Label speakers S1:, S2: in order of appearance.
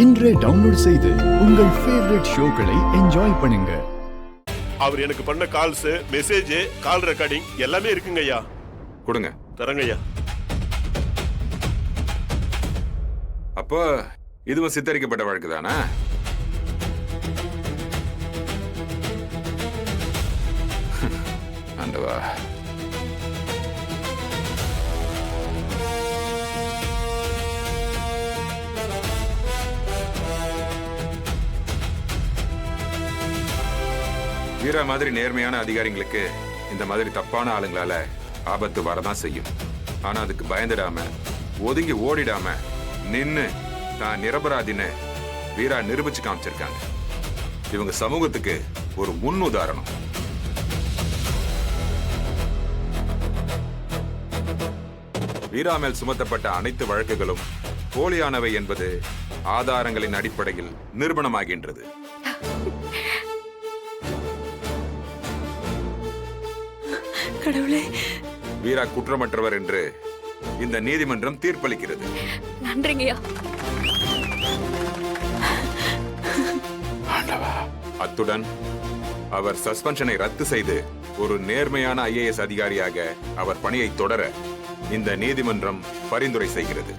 S1: இன்றே டவுன்லோட் செய்து உங்கள் ஃபேவரட் ஷோக்களை என்ஜாய் பண்ணுங்க.
S2: அவர் எனக்கு பண்ண கால்ஸ், மெசேஜ், கால் ரெக்கார்டிங் எல்லாமே இருக்குங்க ஐயா.
S3: கொடுங்க.
S2: தரங்க ஐயா.
S3: அப்போ இதுவும் சித்தரிக்கப்பட்ட வழக்கு தானா? ஆண்டவா. வீரா மாதிரி நேர்மையான அதிகாரிகளுக்கு இந்த மாதிரி தப்பான ஆளுங்களால ஆபத்து வரதான் செய்யும். ஆனா அதுக்கு பயந்துடாம, ஒதுங்கி ஓடிடாம நின்னு தான் நிரபராதின்னு வீரா நிரூபிச்சு காமிச்சிருக்காங்க. இவங்க சமூகத்துக்கு ஒரு முன் உதாரணம். வீரா மேல் சுமத்தப்பட்ட அனைத்து வழக்குகளும் போலியானவை என்பது ஆதாரங்களின் அடிப்படையில் நிரூபணமாகின்றது.
S4: கடவுளே,
S3: வீரா குற்றமற்றவர் என்று இந்த நீதிமன்றம் தீர்ப்பளிக்கிறது.
S4: நன்றிங்கய்யா.
S3: அத்துடன் அவர் சஸ்பென்ஷனை ரத்து செய்து ஒரு நேர்மையான IAS அதிகாரியாக அவர் பணியை தொடர இந்த நீதிமன்றம் பரிந்துரை செய்கிறது.